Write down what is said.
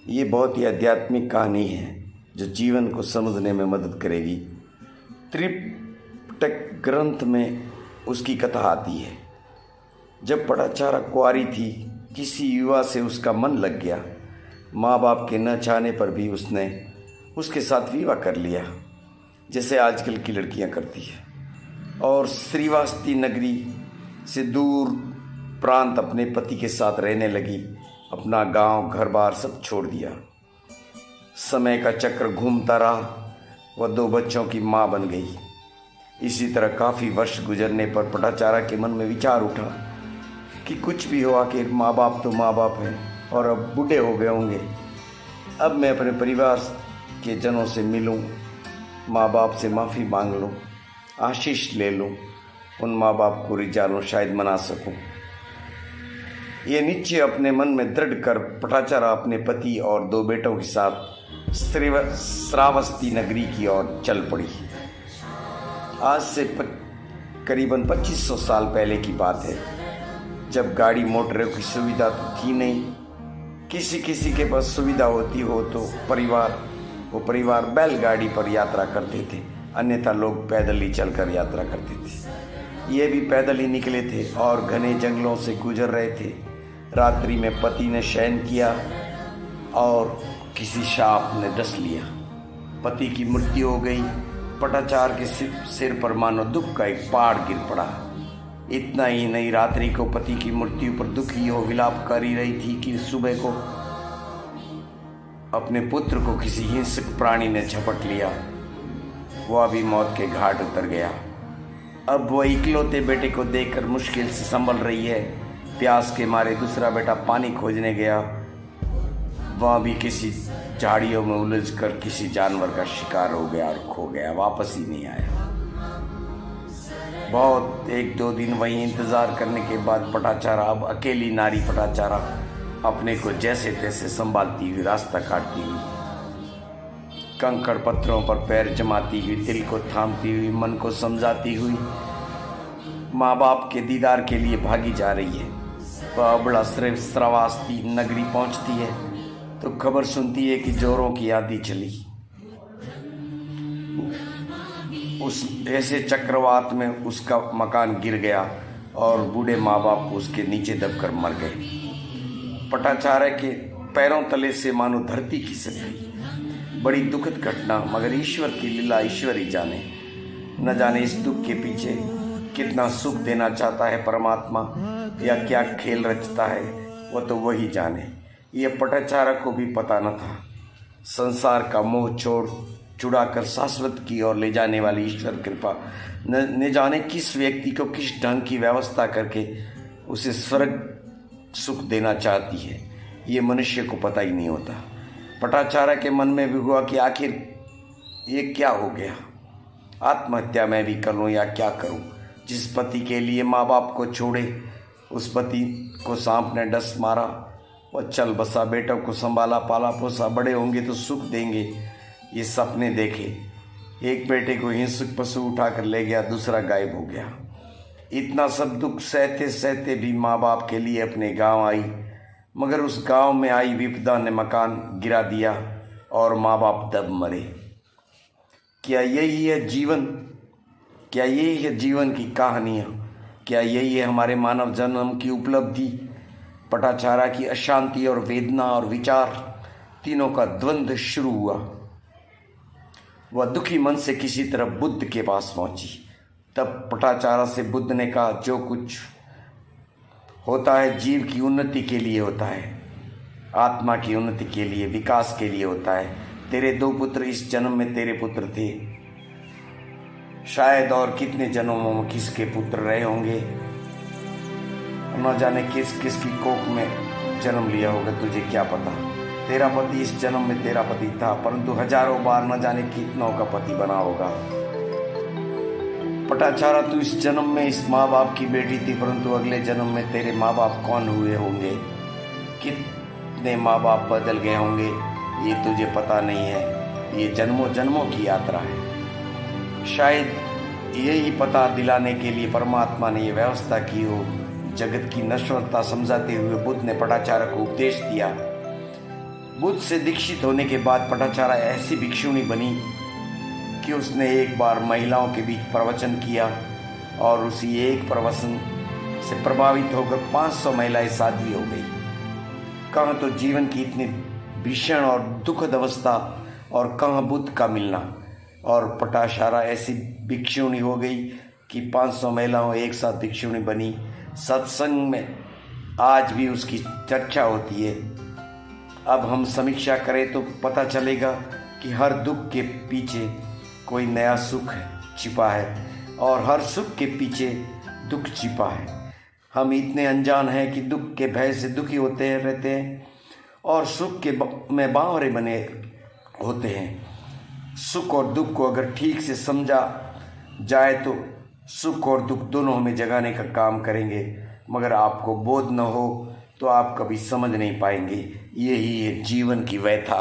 ये बहुत ही आध्यात्मिक कहानी है जो जीवन को समझने में मदद करेगी। त्रिपिटक ग्रंथ में उसकी कथा आती है। जब पटाचारा कुंवारी थी, किसी युवा से उसका मन लग गया। माँ बाप के न चाहने पर भी उसने उसके साथ विवाह कर लिया, जैसे आजकल की लड़कियां करती हैं, और श्रीवास्ती नगरी से दूर प्रांत अपने पति के साथ रहने लगी। अपना गांव, घर बार सब छोड़ दिया। समय का चक्र घूमता रहा। वह 2 बच्चों की माँ बन गई। इसी तरह काफ़ी वर्ष गुजरने पर पटाचारा के मन में विचार उठा कि कुछ भी हो, आखिर माँ बाप तो माँ बाप हैं और अब बूढ़े हो गए होंगे। अब मैं अपने परिवार के जनों से मिलूं, माँ बाप से माफ़ी मांग लूं, आशीष ले लूं, उन माँ बाप को रिझा लूं, शायद मना सकूं। ये निश्चय अपने मन में दृढ़ कर पटाचारा अपने पति और 2 बेटों के साथ श्रावस्ती नगरी की ओर चल पड़ी। आज से करीबन 2500 साल पहले की बात है, जब गाड़ी मोटरों की सुविधा तो थी नहीं। किसी किसी के पास सुविधा होती हो तो परिवार बैलगाड़ी पर यात्रा करते थे, अन्यथा लोग पैदल ही चलकर यात्रा करते थे। ये भी पैदल ही निकले थे और घने जंगलों से गुजर रहे थे। रात्रि में पति ने शयन किया और किसी सांप ने डस लिया। पति की मृत्यु हो गई। पटाचार के सिर पर मानो दुख का एक पहाड़ गिर पड़ा। इतना ही नहीं, रात्रि को पति की मृत्यु पर दुखी हो विलाप कर ही रही थी कि सुबह को अपने पुत्र को किसी हिंसक प्राणी ने झपट लिया। वह भी मौत के घाट उतर गया। अब वह इकलौते बेटे को देखकर मुश्किल से संभल रही है। प्यास के मारे दूसरा बेटा पानी खोजने गया। वह भी किसी झाड़ियों में उलझकर किसी जानवर का शिकार हो गया और खो गया, वापस ही नहीं आया। बहुत 1-2 दिन वहीं इंतजार करने के बाद पटाचारा, अब अकेली नारी पटाचारा, अपने को जैसे तैसे संभालती हुई रास्ता काटती हुई, कंकड़ पत्थरों पर पैर जमाती हुई, दिल को थामती हुई, मन को समझाती हुई माँ बाप के दीदार के लिए भागी जा रही है। वह अबड़ा श्रावस्ती नगरी पहुंचती है तो खबर सुनती है कि जोरों की आंधी चली। उस ऐसे चक्रवात में उसका मकान गिर गया और बूढ़े माँ बाप उसके नीचे दबकर मर गए। पटाचारा के पैरों तले से मानो धरती खिसक गई। बड़ी दुखद घटना, मगर ईश्वर की लीला ईश्वर ही जाने। न जाने इस दुख के पीछे कितना सुख देना चाहता है परमात्मा, या क्या खेल रचता है, वह तो वही जाने। यह पटाचारा को भी पता न था। संसार का मोह छुड़ाकर शाश्वत की ओर ले जाने वाली ईश्वर कृपा न जाने किस व्यक्ति को किस ढंग की व्यवस्था करके उसे स्वर्ग सुख देना चाहती है, ये मनुष्य को पता ही नहीं होता। पटाचारा के मन में भी हुआ कि आखिर ये क्या हो गया, आत्महत्या मैं भी कर लूँ या क्या करूँ। जिस पति के लिए माँ बाप को छोड़े, उस पति को सांप ने डस मारा। वह चल बसा, बेटों को संभाला, पाला पोसा, बड़े होंगे तो सुख देंगे, ये सपने देखे। एक बेटे को हिंसक पशु उठाकर ले गया, दूसरा गायब हो गया। इतना सब दुख सहते सहते भी माँ बाप के लिए अपने गांव आई, मगर उस गांव में आई विपदा ने मकान गिरा दिया और माँ बाप दब मरे। क्या यही है जीवन? क्या यही है जीवन की कहानियाँ? क्या यही है हमारे मानव जन्म की उपलब्धि? पटाचारा की अशांति और वेदना और विचार तीनों का द्वंद्व शुरू हुआ। वह दुखी मन से किसी तरह बुद्ध के पास पहुंची। तब पटाचारा से बुद्ध ने कहा, जो कुछ होता है जीव की उन्नति के लिए होता है, आत्मा की उन्नति के लिए, विकास के लिए होता है। तेरे 2 पुत्र इस जन्म में तेरे पुत्र थे, शायद और कितने जन्मों में किसके पुत्र रहे होंगे। न जाने किस किस की कोख में जन्म लिया होगा, तुझे क्या पता। तेरा पति इस जन्म में तेरा पति था, परंतु हजारों बार न जाने कितनों का पति बना होगा। पटाचारा, तू इस जन्म में इस माँ बाप की बेटी थी, परंतु अगले जन्म में तेरे माँ बाप कौन हुए होंगे, कितने माँ बाप बदल गए होंगे, ये तुझे पता नहीं है। ये जन्मों जन्मों की यात्रा है। शायद यही पता दिलाने के लिए परमात्मा ने ये व्यवस्था की हो। जगत की नश्वरता समझाते हुए बुद्ध ने पटाचारा को उपदेश दिया बुद्ध से दीक्षित होने के बाद पटाचारा ऐसी भिक्षुणी बनी कि उसने एक बार महिलाओं के बीच प्रवचन किया और उसी एक प्रवचन से प्रभावित होकर 500 महिलाएं साध्वी हो गई। कहाँ तो जीवन की इतनी भीषण और दुखद अवस्था और कहाँ बुद्ध का मिलना। और पटाचारा ऐसी भिक्षुणी हो गई कि 500 महिलाओं एक साथ भिक्षुणी बनी। सत्संग में आज भी उसकी चर्चा होती है। अब हम समीक्षा करें तो पता चलेगा कि हर दुख के पीछे कोई नया सुख छिपा है और हर सुख के पीछे दुख छिपा है। हम इतने अनजान हैं कि दुख के भय से दुखी होते हैं रहते हैं और सुख के में बावरे बने होते हैं। सुख और दुख को अगर ठीक से समझा जाए तो सुख और दुख दोनों हमें जगाने का काम करेंगे, मगर आपको बोध न हो तो आप कभी समझ नहीं पाएंगे। यही है जीवन की व्यथा।